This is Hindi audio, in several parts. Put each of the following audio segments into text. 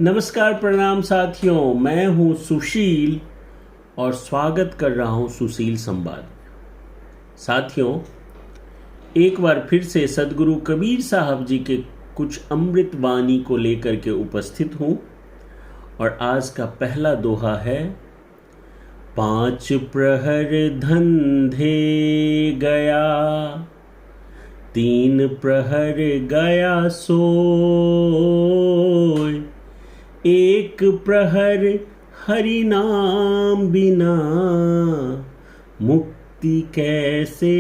नमस्कार प्रणाम साथियों, मैं हूं सुशील और स्वागत कर रहा हूं सुशील संवाद। साथियों, एक बार फिर से सदगुरु कबीर साहब जी के कुछ अमृत वाणी को लेकर के उपस्थित हूं और आज का पहला दोहा है। 5 प्रहर धंधे गया, 3 प्रहर गया सोय, 1 प्रहर हरि नाम बिना, मुक्ति कैसे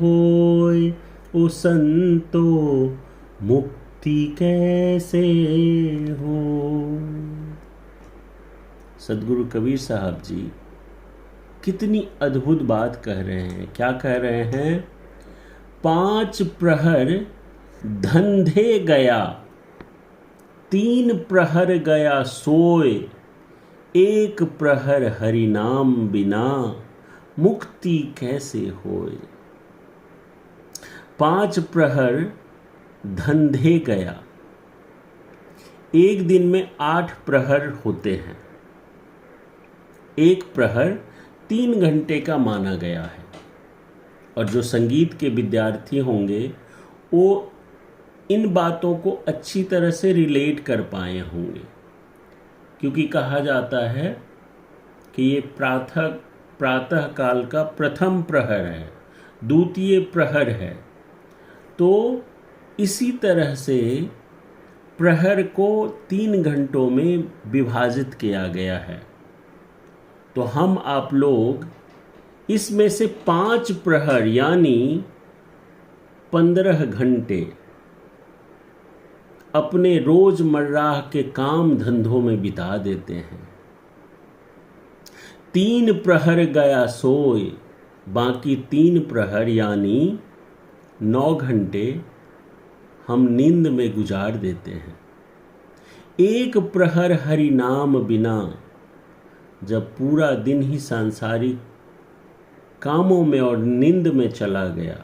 होय। ओ संतो मुक्ति कैसे हो। सदगुरु कबीर साहब जी कितनी अद्भुत बात कह रहे हैं। क्या कह रहे हैं? 5 प्रहर धंधे गया, 3 प्रहर गया सोए, 1 प्रहर हरि नाम बिना, मुक्ति कैसे होए। 5 प्रहर धंधे गया। एक दिन में 8 प्रहर होते हैं। 1 प्रहर 3 घंटे का माना गया है। और जो संगीत के विद्यार्थी होंगे वो इन बातों को अच्छी तरह से रिलेट कर पाए होंगे, क्योंकि कहा जाता है कि ये प्रातः काल का प्रथम प्रहर है, द्वितीय प्रहर है। तो इसी तरह से प्रहर को 3 घंटों में विभाजित किया गया है। तो हम आप लोग इसमें से 5 प्रहर यानी 15 घंटे अपने रोजमर्रा के काम धंधों में बिता देते हैं। 3 प्रहर गया सोए, बाकी 3 प्रहर यानी 9 घंटे हम नींद में गुजार देते हैं। 1 प्रहर हरि नाम बिना, जब पूरा दिन ही सांसारिक कामों में और नींद में चला गया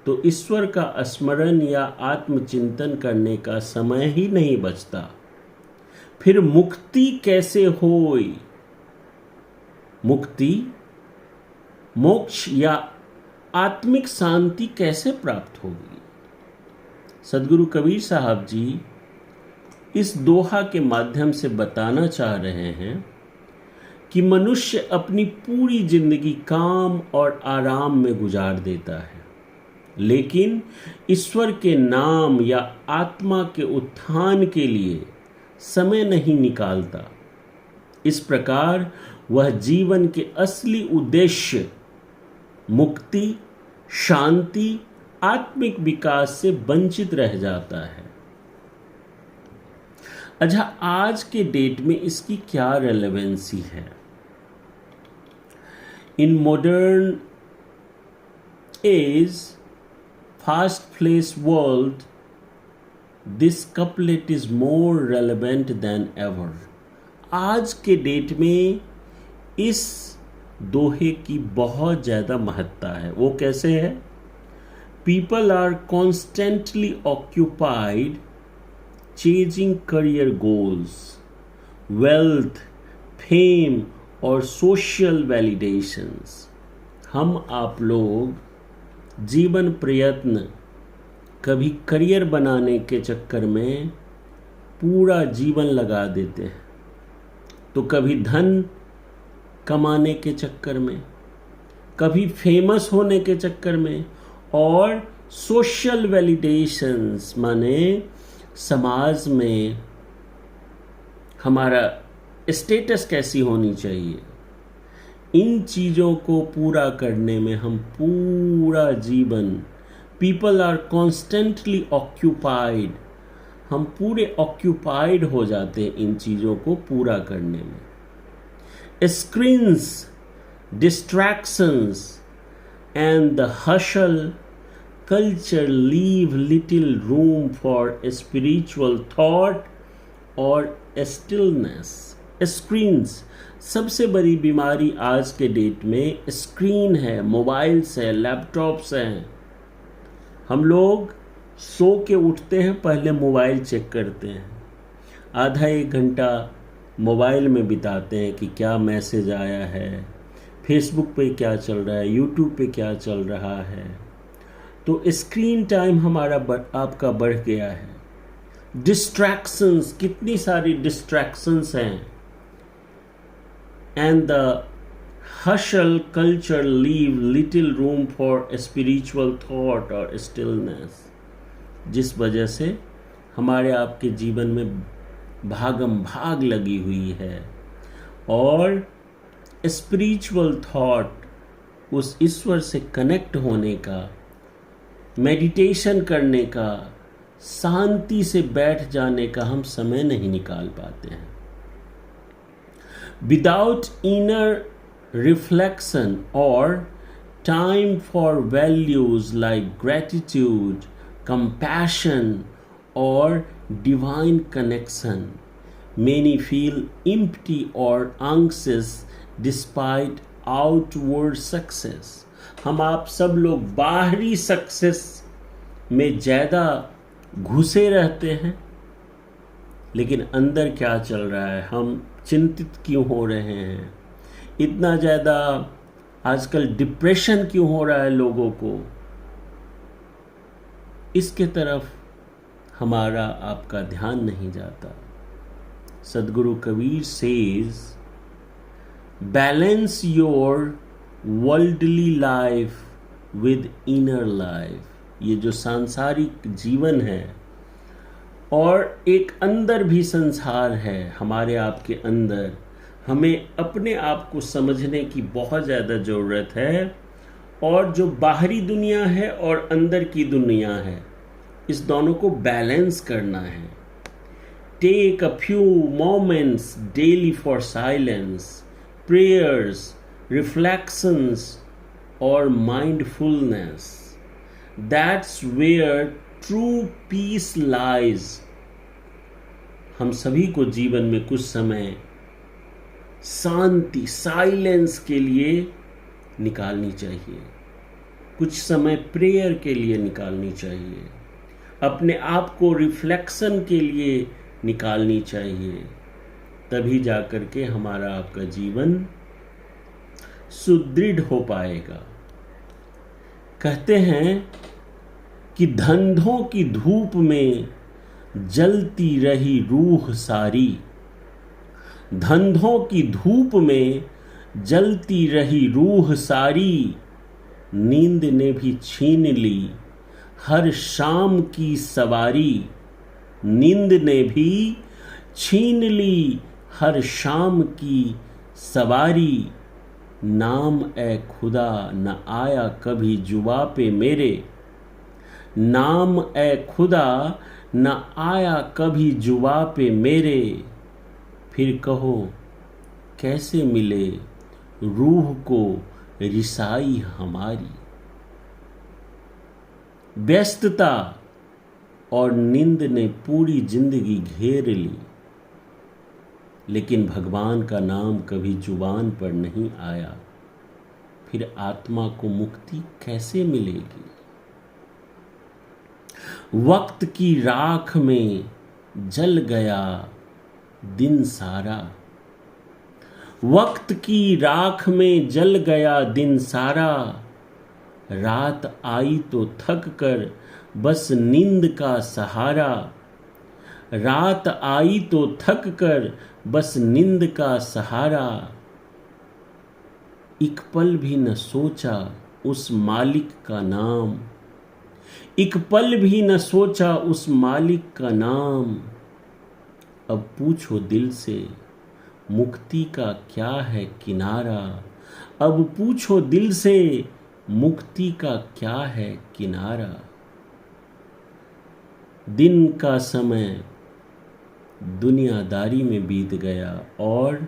तो ईश्वर का स्मरण या आत्मचिंतन करने का समय ही नहीं बचता। फिर मुक्ति कैसे होई। मुक्ति, मोक्ष या आत्मिक शांति कैसे प्राप्त होगी। सदगुरु कबीर साहब जी इस दोहा के माध्यम से बताना चाह रहे हैं कि मनुष्य अपनी पूरी जिंदगी काम और आराम में गुजार देता है, लेकिन ईश्वर के नाम या आत्मा के उत्थान के लिए समय नहीं निकालता। इस प्रकार वह जीवन के असली उद्देश्य मुक्ति, शांति, आत्मिक विकास से वंचित रह जाता है। अच्छा, आज के डेट में इसकी क्या रेलेवेंसी है? In modern age, fast-paced world, this couplet is more relevant than ever. आज के डेट में इस दोहे की बहुत ज़्यादा महत्ता है। वो कैसे है? People are constantly occupied chasing career goals, wealth, fame और social validations. हम आप लोग जीवन प्रयत्न कभी करियर बनाने के चक्कर में पूरा जीवन लगा देते हैं, तो कभी धन कमाने के चक्कर में, कभी फेमस होने के चक्कर में, और सोशल वैलिडेशंस माने समाज में हमारा स्टेटस कैसी होनी चाहिए, इन चीज़ों को पूरा करने में हम पूरा जीवन, पीपल आर कॉन्स्टेंटली ऑक्यूपाइड, हम पूरे ऑक्यूपाइड हो जाते हैं इन चीज़ों को पूरा करने में। Screens, distractions and the hustle culture leave little room for spiritual thought और स्टिलनेस। स्क्रीन्स, सबसे बड़ी बीमारी आज के डेट में स्क्रीन है, मोबाइल्स है, लैपटॉप्स हैं। हम लोग सो के उठते हैं, पहले मोबाइल चेक करते हैं। आधा एक घंटा मोबाइल में बिताते हैं कि क्या मैसेज आया है, फेसबुक पे क्या चल रहा है, यूट्यूब पे क्या चल रहा है। तो स्क्रीन टाइम हमारा आपका बढ़ गया है। डिस्ट्रैक्शंस, कितनी सारी डिस्ट्रैक्शंस हैं। And the hustle culture leave little room for spiritual thought और stillness, जिस वजह से हमारे आपके जीवन में भागम भाग लगी हुई है और स्पिरिचुअल थॉट, उस ईश्वर से कनेक्ट होने का, मेडिटेशन करने का, शांति से बैठ जाने का हम समय नहीं निकाल पाते हैं। Without inner reflection or time for values like gratitude, compassion or divine connection, many feel empty or anxious despite outward success। हम आप सब लोग बाहरी सक्सेस में ज़्यादा घुसे रहते हैं, लेकिन अंदर क्या चल रहा है, हम चिंतित क्यों हो रहे हैं, इतना ज़्यादा आजकल डिप्रेशन क्यों हो रहा है लोगों को, इसके तरफ हमारा आपका ध्यान नहीं जाता। सदगुरु Kabir says, balance your worldly life with inner life. ये जो सांसारिक जीवन है और एक अंदर भी संसार है हमारे आपके अंदर, हमें अपने आप को समझने की बहुत ज़्यादा ज़रूरत है। और जो बाहरी दुनिया है और अंदर की दुनिया है, इस दोनों को बैलेंस करना है। Take a few moments daily for silence, prayers, reflections और mindfulness. That's where true peace lies. हम सभी को जीवन में कुछ समय शांति, साइलेंस के लिए निकालनी चाहिए, कुछ समय प्रेयर के लिए निकालनी चाहिए, अपने आप को रिफ्लेक्शन के लिए निकालनी चाहिए। तभी जाकर के हमारा आपका जीवन सुदृढ़ हो पाएगा। कहते हैं कि धंधों की धूप में जलती रही रूह सारी, धंधों की धूप में जलती रही रूह सारी, नींद ने भी छीन ली हर शाम की सवारी, नींद ने भी छीन ली हर शाम की सवारी। नाम ए खुदा न आया कभी जुबा पे मेरे, नाम ए खुदा न आया कभी जुबा पे मेरे। फिर कहो कैसे मिले रूह को रिसाई हमारी। व्यस्तता और नींद ने पूरी जिंदगी घेर ली, लेकिन भगवान का नाम कभी जुबान पर नहीं आया। फिर आत्मा को मुक्ति कैसे मिलेगी। वक्त की राख में जल गया दिन सारा, वक्त की राख में जल गया दिन सारा। रात आई तो थक कर बस नींद का सहारा, रात आई तो थक कर बस नींद का सहारा। एक पल भी न सोचा उस मालिक का नाम, एक पल भी न सोचा उस मालिक का नाम। अब पूछो दिल से मुक्ति का क्या है किनारा, अब पूछो दिल से मुक्ति का क्या है किनारा। दिन का समय दुनियादारी में बीत गया और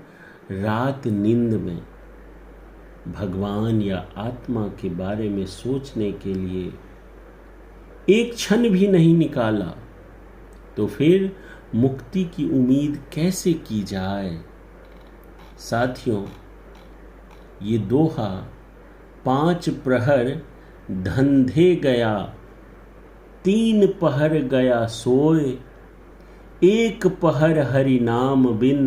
रात नींद में भगवान या आत्मा के बारे में सोचने के लिए एक क्षण भी नहीं निकाला, तो फिर मुक्ति की उम्मीद कैसे की जाए। साथियों, ये दोहा 5 प्रहर धंधे गया 3 पहर गया सोए, एक पहर हरि नाम बिन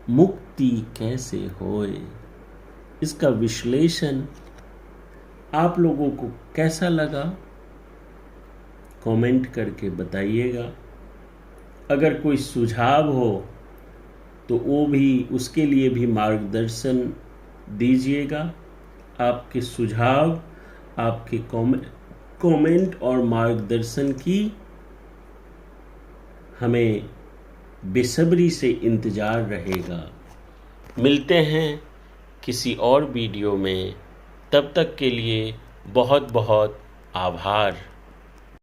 मुक्ति कैसे होए। इसका विश्लेषण आप लोगों को कैसा लगा कमेंट करके बताइएगा। अगर कोई सुझाव हो तो वो भी, उसके लिए भी मार्गदर्शन दीजिएगा। आपके सुझाव, आपके कमेंट और मार्गदर्शन की हमें बेसब्री से इंतज़ार रहेगा। मिलते हैं किसी और वीडियो में, तब तक के लिए बहुत बहुत आभार।